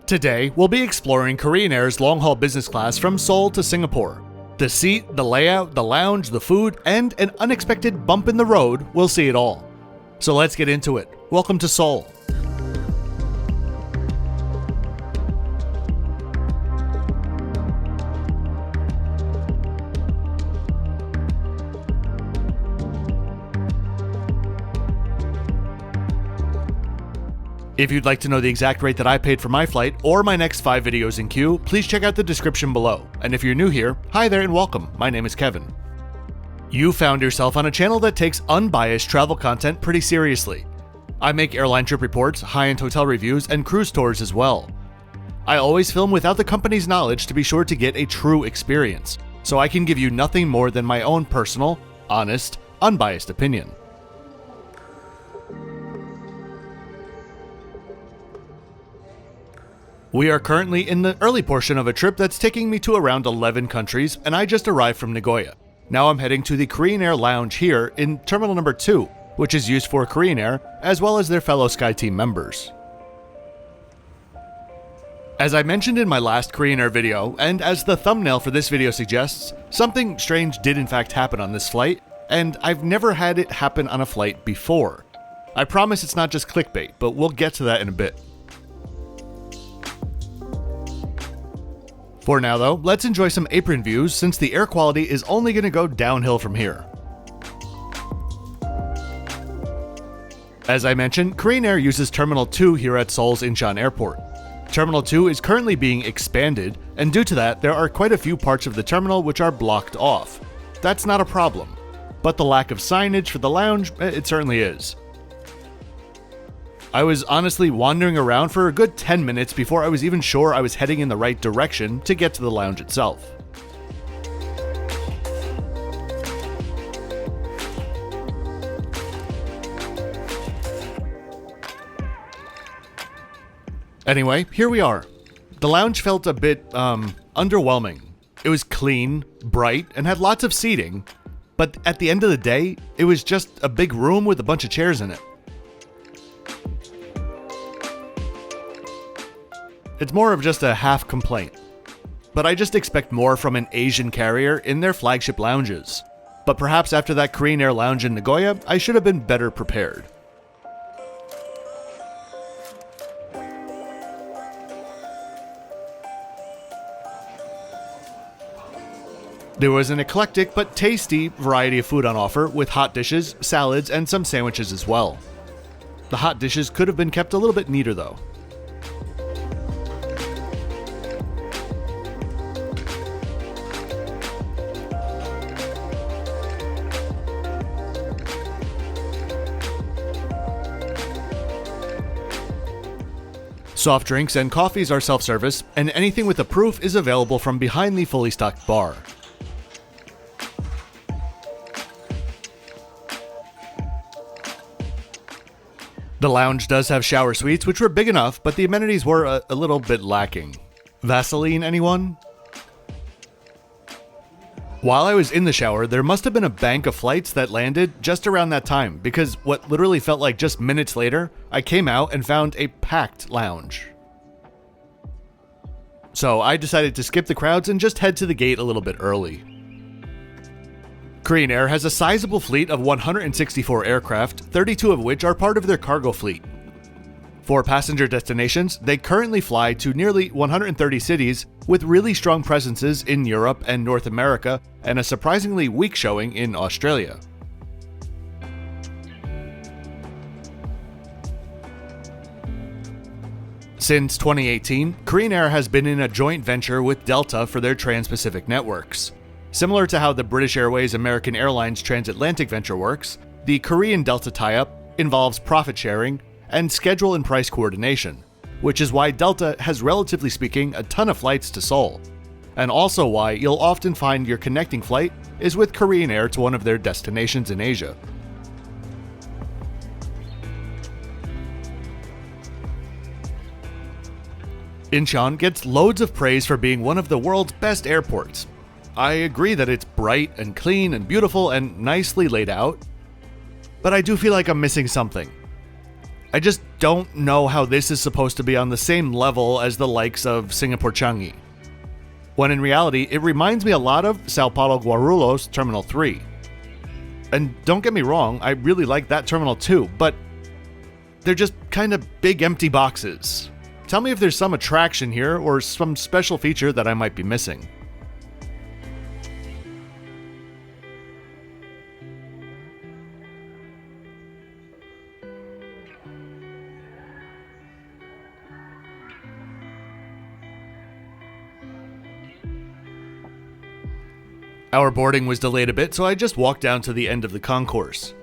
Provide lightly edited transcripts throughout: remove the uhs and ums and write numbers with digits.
Today, we'll be exploring Korean Air's long-haul business class from Seoul to Singapore. The seat, the layout, the lounge, the food, and an unexpected bump in the road, we'll see it all. So let's get into it. Welcome to Seoul. If you'd like to know the exact rate that I paid for my flight or my next 5 videos in queue, please check out the description below. And if you're new here, hi there and welcome. My name is Kevin. You found yourself on a channel that takes unbiased travel content pretty seriously. I make airline trip reports, high-end hotel reviews, and cruise tours as well. I always film without the company's knowledge to be sure to get a true experience, so I can give you nothing more than my own personal, honest, unbiased opinion. We are currently in the early portion of a trip that's taking me to around 11 countries, and I just arrived from Nagoya. Now I'm heading to the Korean Air Lounge here in Terminal Number 2, which is used for Korean Air, as well as their fellow SkyTeam members. As I mentioned in my last Korean Air video, and as the thumbnail for this video suggests, something strange did in fact happen on this flight, and I've never had it happen on a flight before. I promise it's not just clickbait, but we'll get to that in a bit. For now though, let's enjoy some apron views since the air quality is only going to go downhill from here. As I mentioned, Korean Air uses Terminal 2 here at Seoul's Incheon Airport. Terminal 2 is currently being expanded, and due to that, there are quite a few parts of the terminal which are blocked off. That's not a problem, but the lack of signage for the lounge, it certainly is. I was honestly wandering around for a good 10 minutes before I was even sure I was heading in the right direction to get to the lounge itself. Anyway, here we are. The lounge felt a bit, underwhelming. It was clean, bright, and had lots of seating, but at the end of the day, it was just a big room with a bunch of chairs in it. It's more of just a half complaint. But I just expect more from an Asian carrier in their flagship lounges. But perhaps after that Korean Air lounge in Nagoya, I should have been better prepared. There was an eclectic but tasty variety of food on offer with hot dishes, salads, and some sandwiches as well. The hot dishes could have been kept a little bit neater though. Soft drinks and coffees are self-service, and anything with a proof is available from behind the fully stocked bar. The lounge does have shower suites, which were big enough, but the amenities were a little bit lacking. Vaseline, anyone? While I was in the shower, there must have been a bank of flights that landed just around that time, because what literally felt like just minutes later, I came out and found a packed lounge. So I decided to skip the crowds and just head to the gate a little bit early. Korean Air has a sizable fleet of 164 aircraft, 32 of which are part of their cargo fleet. For passenger destinations, they currently fly to nearly 130 cities with really strong presences in Europe and North America and a surprisingly weak showing in Australia. Since 2018, Korean Air has been in a joint venture with Delta for their Trans-Pacific networks. Similar to how the British Airways American Airlines transatlantic venture works, the Korean Delta tie-up involves profit sharing and schedule and price coordination, which is why Delta has, relatively speaking, a ton of flights to Seoul, and also why you'll often find your connecting flight is with Korean Air to one of their destinations in Asia. Incheon gets loads of praise for being one of the world's best airports. I agree that it's bright and clean and beautiful and nicely laid out, but I do feel like I'm missing something. I just don't know how this is supposed to be on the same level as the likes of Singapore Changi, when in reality it reminds me a lot of Sao Paulo Guarulhos Terminal 3. And don't get me wrong, I really like that terminal too, but they're just kind of big empty boxes. Tell me if there's some attraction here or some special feature that I might be missing. Our boarding was delayed a bit, so I just walked down to the end of the concourse.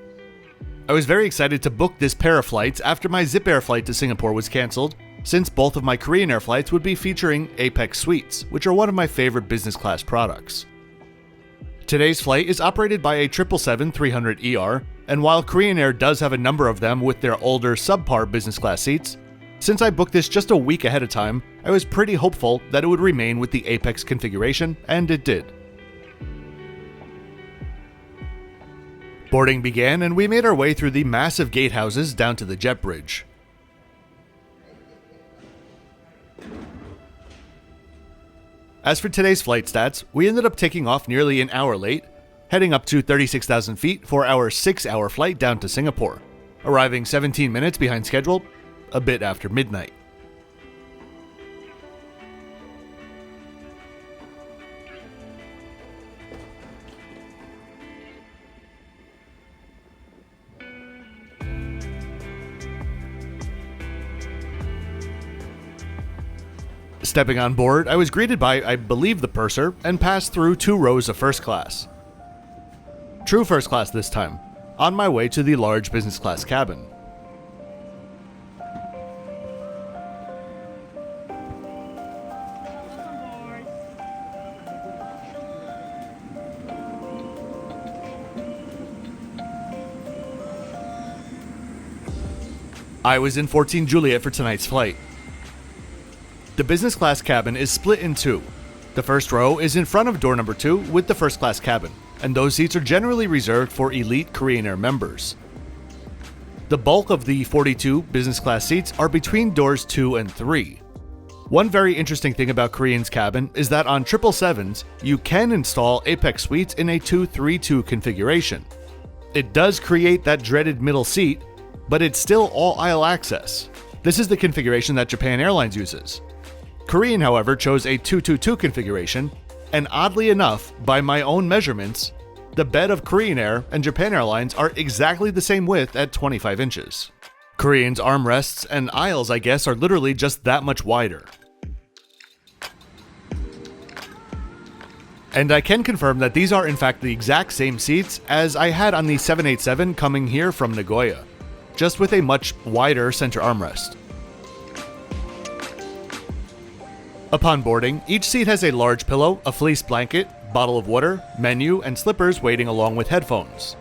I was very excited to book this pair of flights after my Zip Air flight to Singapore was cancelled, since both of my Korean Air flights would be featuring Apex Suites, which are one of my favorite business class products. Today's flight is operated by a 777-300ER, and while Korean Air does have a number of them with their older subpar business class seats, since I booked this just a week ahead of time, I was pretty hopeful that it would remain with the Apex configuration, and it did. Boarding began, and we made our way through the massive gatehouses down to the jet bridge. As for today's flight stats, we ended up taking off nearly an hour late, heading up to 36,000 feet for our 6-hour flight down to Singapore, arriving 17 minutes behind schedule, a bit after midnight. Stepping on board, I was greeted by, I believe, the purser, and passed through 2 rows of first class. True first class this time, on my way to the large business class cabin. I was in 14 Juliet for tonight's flight. The business class cabin is split in 2. The first row is in front of door number 2 with the first class cabin, and those seats are generally reserved for elite Korean Air members. The bulk of the 42 business class seats are between doors 2 and 3. One very interesting thing about Korean's cabin is that on 777s, you can install Apex Suites in a 2-3-2 configuration. It does create that dreaded middle seat, but it's still all aisle access. This is the configuration that Japan Airlines uses. Korean, however, chose a 2-2-2 configuration, and oddly enough, by my own measurements, the bed of Korean Air and Japan Airlines are exactly the same width at 25 inches. Korean's armrests and aisles, I guess, are literally just that much wider. And I can confirm that these are in fact the exact same seats as I had on the 787 coming here from Nagoya, just with a much wider center armrest. Upon boarding, each seat has a large pillow, a fleece blanket, bottle of water, menu, and slippers waiting along with headphones.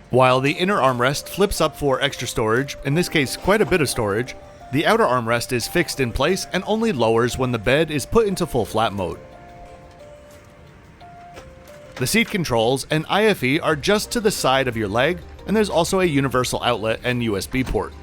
While the inner armrest flips up for extra storage, in this case quite a bit of storage, the outer armrest is fixed in place and only lowers when the bed is put into full flat mode. The seat controls and IFE are just to the side of your leg, and there's also a universal outlet and USB port.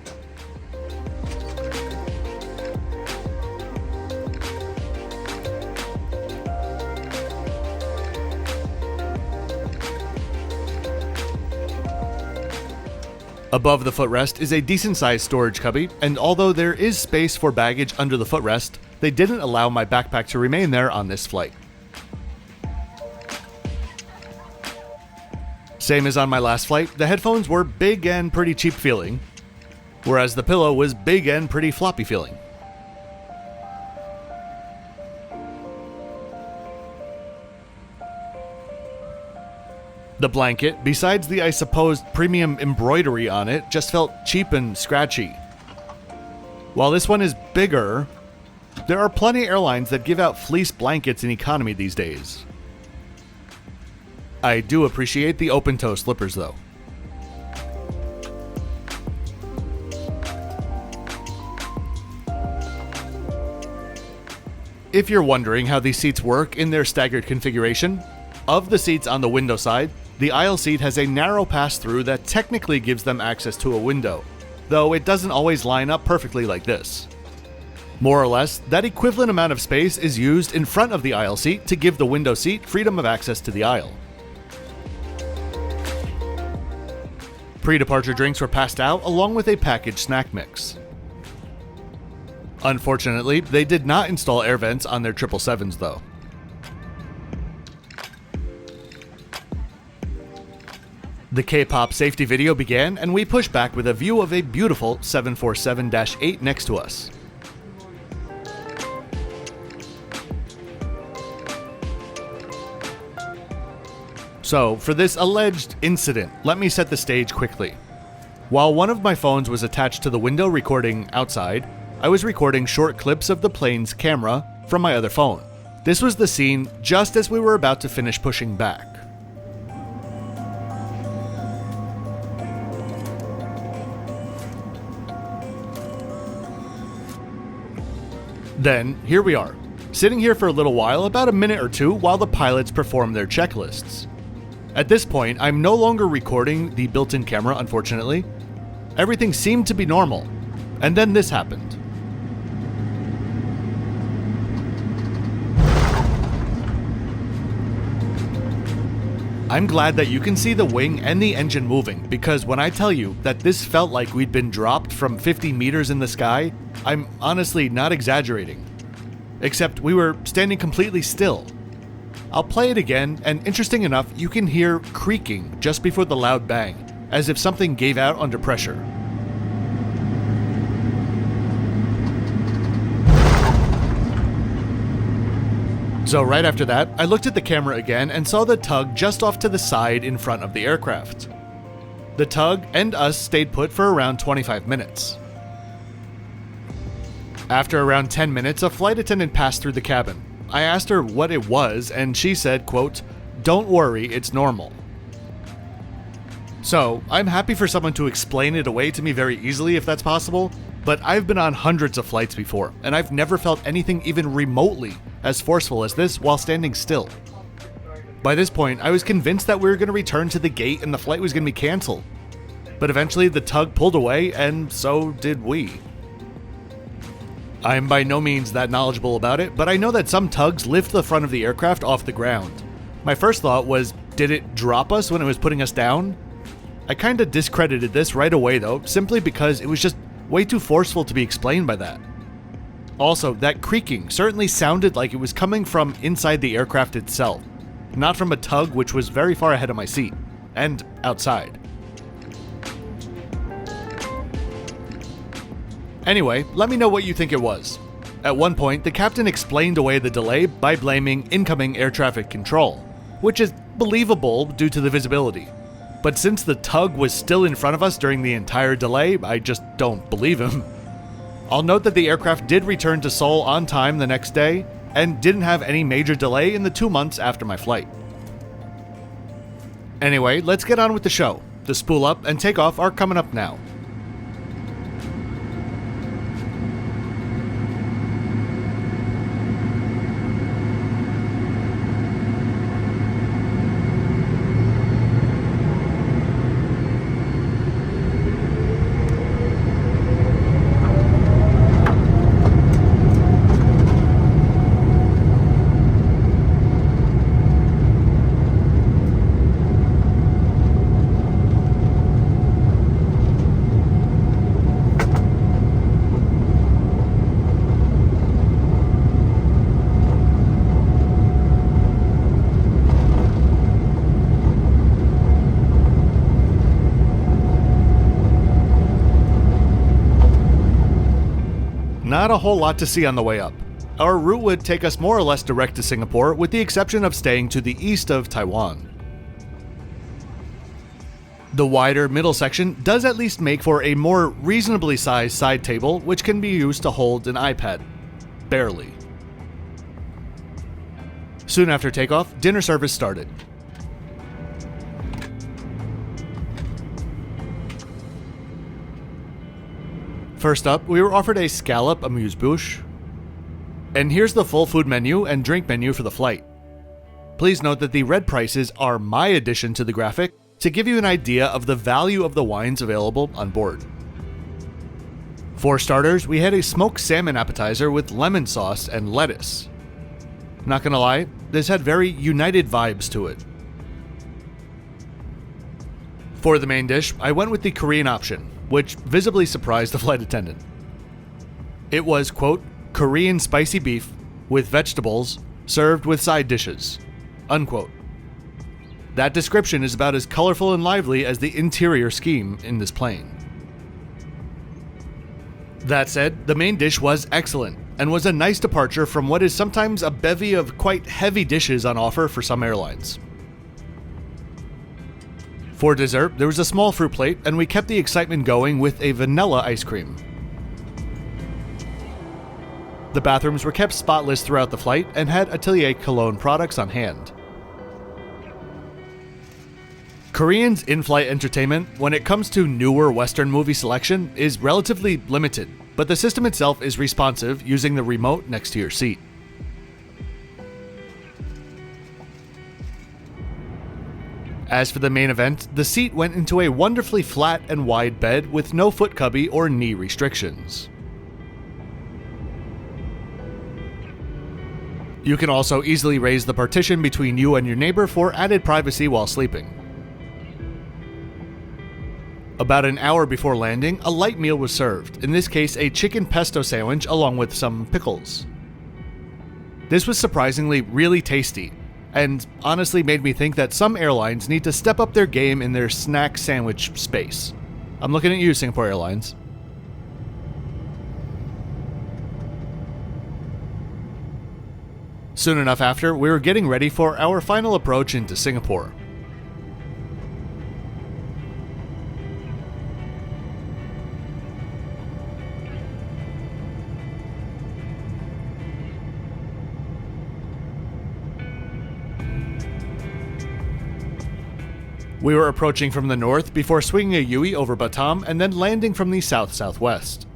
Above the footrest is a decent-sized storage cubby, and although there is space for baggage under the footrest, they didn't allow my backpack to remain there on this flight. Same as on my last flight, the headphones were big and pretty cheap feeling, whereas the pillow was big and pretty floppy feeling. The blanket, besides the I suppose premium embroidery on it, just felt cheap and scratchy. While this one is bigger, there are plenty of airlines that give out fleece blankets in economy these days. I do appreciate the open-toe slippers though. If you're wondering how these seats work in their staggered configuration, of the seats on the window side, the aisle seat has a narrow pass-through that technically gives them access to a window. though it doesn't always line up perfectly like this. More or less, that equivalent amount of space is used in front of the aisle seat to give the window seat freedom of access to the aisle. Pre-departure drinks were passed out along with a packaged snack mix. Unfortunately, they did not install air vents on their 777s though. The K-pop safety video began, and we pushed back with a view of a beautiful 747-8 next to us. So, for this alleged incident, let me set the stage quickly. While one of my phones was attached to the window recording outside, I was recording short clips of the plane's camera from my other phone. This was the scene just as we were about to finish pushing back. Then, here we are, sitting here for a little while, about a minute or two, while the pilots perform their checklists. At this point, I'm no longer recording the built-in camera, unfortunately. Everything seemed to be normal, and then this happened. I'm glad that you can see the wing and the engine moving, because when I tell you that this felt like we'd been dropped from 50 meters in the sky, I'm honestly not exaggerating. Except we were standing completely still. I'll play it again, and interesting enough, you can hear creaking just before the loud bang, as if something gave out under pressure. So right after that, I looked at the camera again and saw the tug just off to the side in front of the aircraft. The tug and us stayed put for around 25 minutes. After around 10 minutes, a flight attendant passed through the cabin. I asked her what it was, and she said, quote, "Don't worry, it's normal." So, I'm happy for someone to explain it away to me very easily if that's possible, but I've been on hundreds of flights before, and I've never felt anything even remotely as forceful as this while standing still. By this point, I was convinced that we were going to return to the gate and the flight was going to be canceled. But eventually the tug pulled away, and so did we. I'm by no means that knowledgeable about it, but I know that some tugs lift the front of the aircraft off the ground. My first thought was, did it drop us when it was putting us down? I kinda discredited this right away though, simply because it was just way too forceful to be explained by that. Also, that creaking certainly sounded like it was coming from inside the aircraft itself, not from a tug which was very far ahead of my seat, and outside. Anyway, let me know what you think it was. At one point, the captain explained away the delay by blaming incoming air traffic control, which is believable due to the visibility. But since the tug was still in front of us during the entire delay, I just don't believe him. I'll note that the aircraft did return to Seoul on time the next day, and didn't have any major delay in the 2 months after my flight. Anyway, let's get on with the show. The spool up and takeoff are coming up now. Not a whole lot to see on the way up. Our route would take us more or less direct to Singapore, with the exception of staying to the east of Taiwan. The wider middle section does at least make for a more reasonably sized side table, which can be used to hold an iPad. Barely. Soon after takeoff, dinner service started. First up, we were offered a scallop amuse-bouche. And here's the full food menu and drink menu for the flight. Please note that the red prices are my addition to the graphic to give you an idea of the value of the wines available on board. For starters, we had a smoked salmon appetizer with lemon sauce and lettuce. Not gonna lie, this had very United vibes to it. For the main dish, I went with the Korean option, which visibly surprised the flight attendant. It was, quote, Korean spicy beef with vegetables served with side dishes, unquote. That description is about as colorful and lively as the interior scheme in this plane. That said, the main dish was excellent, and was a nice departure from what is sometimes a bevy of quite heavy dishes on offer for some airlines. For dessert, there was a small fruit plate, and we kept the excitement going with a vanilla ice cream. The bathrooms were kept spotless throughout the flight and had Atelier Cologne products on hand. Koreans' in-flight entertainment, when it comes to newer Western movie selection, is relatively limited, but the system itself is responsive using the remote next to your seat. As for the main event, the seat went into a wonderfully flat and wide bed with no foot cubby or knee restrictions. You can also easily raise the partition between you and your neighbor for added privacy while sleeping. About an hour before landing, a light meal was served, in this case a chicken pesto sandwich along with some pickles. This was surprisingly really tasty, and honestly made me think that some airlines need to step up their game in their snack sandwich space. I'm looking at you, Singapore Airlines. Soon enough after, we were getting ready for our final approach into Singapore. We were approaching from the north before swinging a Yui over Batam and then landing from the south-southwest.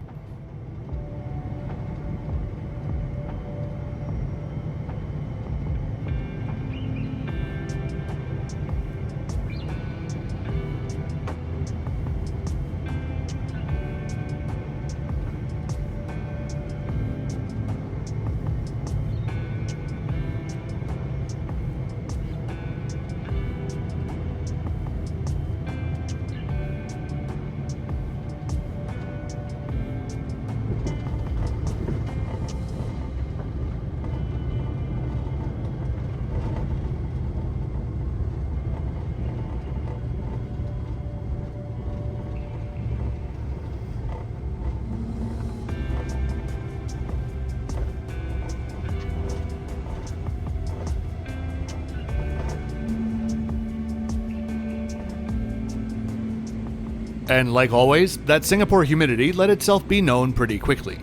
And like always, that Singapore humidity let itself be known pretty quickly.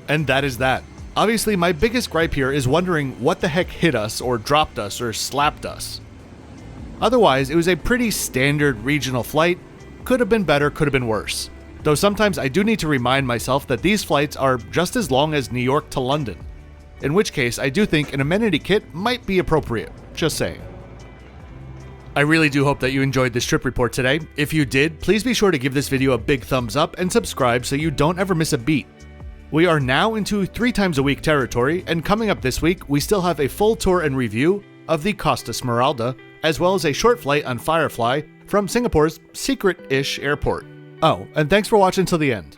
And that is that. Obviously, my biggest gripe here is wondering what the heck hit us or dropped us or slapped us. Otherwise, it was a pretty standard regional flight. Could have been better, could have been worse. Though sometimes I do need to remind myself that these flights are just as long as New York to London. In which case, I do think an amenity kit might be appropriate. Just saying. I really do hope that you enjoyed this trip report today. If you did, please be sure to give this video a big thumbs up and subscribe so you don't ever miss a beat. We are now into 3 times a week territory, and coming up this week, we still have a full tour and review of the Costa Smeralda, as well as a short flight on Firefly from Singapore's secret-ish airport. Oh, and thanks for watching till the end.